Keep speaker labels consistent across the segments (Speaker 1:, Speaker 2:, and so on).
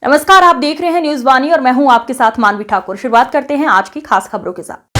Speaker 1: नमस्कार, आप देख रहे हैं न्यूज वाणी और मैं हूं आपके साथ मानवी ठाकुर। शुरुआत करते हैं आज की खास खबरों के साथ।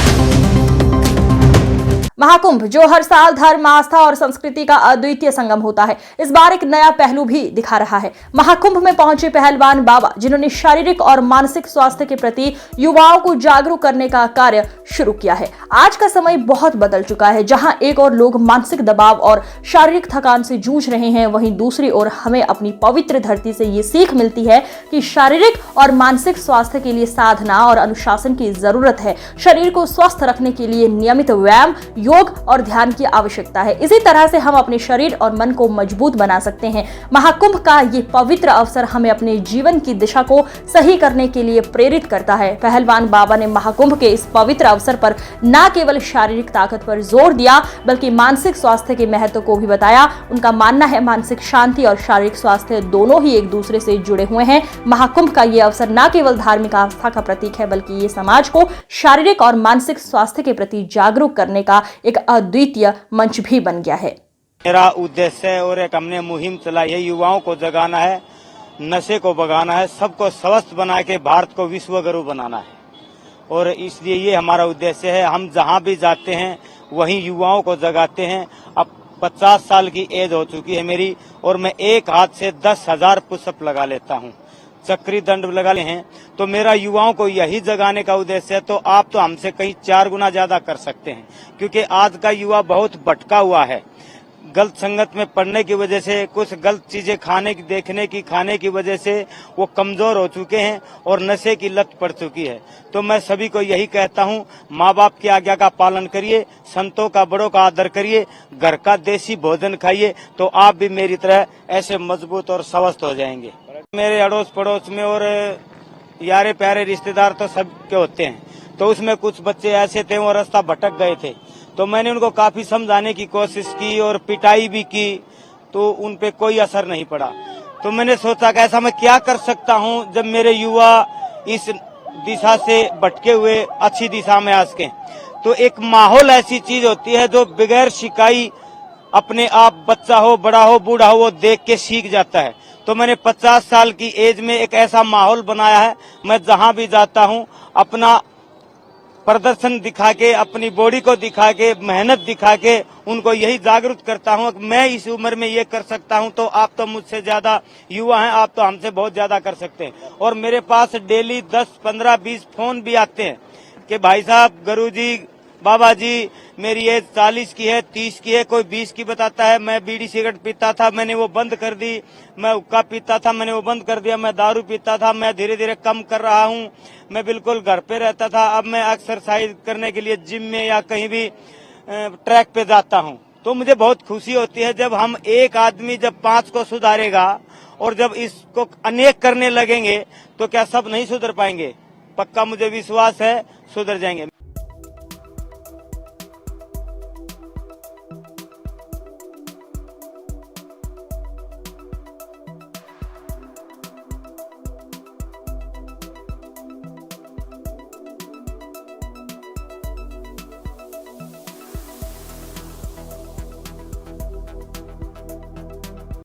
Speaker 1: महाकुंभ जो हर साल धर्म, आस्था और संस्कृति का अद्वितीय संगम होता है, इस बार एक नया पहलू भी दिखा रहा है। महाकुंभ में पहुंचे पहलवान बाबा, जिन्होंने शारीरिक और मानसिक स्वास्थ्य के प्रति युवाओं को जागरूक करने का कार्य शुरू किया है। आज का समय बहुत बदल चुका है, जहां एक और लोग मानसिक दबाव और शारीरिक थकान से जूझ रहे हैं, वहीं दूसरी ओर हमें अपनी पवित्र धरती से ये सीख मिलती है कि शारीरिक और मानसिक स्वास्थ्य के लिए साधना और अनुशासन की जरूरत है। शरीर को स्वस्थ रखने के लिए नियमित व्यायाम, योग और ध्यान की आवश्यकता है। इसी तरह से हम अपने शरीर और मन को मजबूत बना सकते हैं। महाकुंभ का ये पवित्र अवसर हमें अपने जीवन की दिशा को सही करने के लिए प्रेरित करता है। पहलवान बाबा ने महाकुंभ के इस पवित्र अवसर पर न केवल शारीरिक ताकत पर जोर दिया, बल्कि मानसिक स्वास्थ्य के महत्व को भी बताया। उनका मानना है मानसिक शांति और शारीरिक स्वास्थ्य दोनों ही एक दूसरे से जुड़े हुए हैं। महाकुंभ का ये अवसर न केवल धार्मिक आस्था का प्रतीक है, बल्कि ये समाज को शारीरिक और मानसिक स्वास्थ्य के प्रति जागरूक करने का एक अद्वितीय मंच भी बन गया है।
Speaker 2: मेरा उद्देश्य और एक हमने मुहिम चलाई है, युवाओं को जगाना है, नशे को भगाना है, सबको स्वस्थ बना के भारत को विश्व गुरु बनाना है। और इसलिए ये हमारा उद्देश्य है। हम जहाँ भी जाते हैं वहीं युवाओं को जगाते हैं। अब 50 साल की एज हो चुकी है मेरी, और मैं एक हाथ से 10,000 पुशअप लगा लेता हूँ, चक्री दंड लगा ले हैं। तो मेरा युवाओं को यही जगाने का उद्देश्य है। तो आप तो हमसे कहीं 4 गुना ज्यादा कर सकते हैं, क्योंकि आज का युवा बहुत भटका हुआ है। गलत संगत में पड़ने की वजह से, कुछ गलत चीजें खाने की वजह से वो कमजोर हो चुके हैं और नशे की लत पड़ चुकी है। तो मैं सभी को यही कहता हूँ, माँ बाप की आज्ञा का पालन करिए, संतों का, बड़ों का आदर करिए, घर का देसी भोजन खाइए, तो आप भी मेरी तरह ऐसे मजबूत और स्वस्थ हो जाएंगे। मेरे अड़ोस पड़ोस में और यारे प्यारे रिश्तेदार तो सबके होते हैं। तो उसमें कुछ बच्चे ऐसे थे, वो रास्ता भटक गए थे। तो मैंने उनको काफी समझाने की कोशिश की और पिटाई भी की, तो उन पे कोई असर नहीं पड़ा। तो मैंने सोचा कि ऐसा मैं क्या कर सकता हूँ जब मेरे युवा इस दिशा से भटके हुए अच्छी दिशा में आ सके। तो एक माहौल ऐसी चीज होती है जो बगैर शिकाई अपने आप, बच्चा हो, बड़ा हो, बूढ़ा हो, वो देख के सीख जाता है। तो मैंने 50 साल की एज में एक ऐसा माहौल बनाया है, मैं जहां भी जाता हूं अपना प्रदर्शन दिखा के, अपनी बॉडी को दिखा के, मेहनत दिखा के उनको यही जागरूक करता हूं कि मैं इस उम्र में ये कर सकता हूं, तो आप तो मुझसे ज्यादा युवा हैं, आप तो हमसे बहुत ज्यादा कर सकते हैं। और मेरे पास डेली 10, 15, 20 फोन भी आते हैं कि भाई साहब, गुरुजी, बाबा जी, मेरी एज 40 की है, 30 की है, कोई 20 की बताता है। मैं बीड़ी सिगरेट पीता था, मैंने वो बंद कर दी। मैं हुक्का पीता था, मैंने वो बंद कर दिया। मैं दारू पीता था, मैं धीरे धीरे कम कर रहा हूँ। मैं बिल्कुल घर पे रहता था, अब मैं एक्सरसाइज करने के लिए जिम में या कहीं भी ट्रैक पे जाता हूँ। तो मुझे बहुत खुशी होती है जब हम एक आदमी जब 5 को सुधारेगा और जब इसको अनेक करने लगेंगे, तो क्या सब नहीं सुधर पाएंगे? पक्का मुझे विश्वास है सुधर जाएंगे।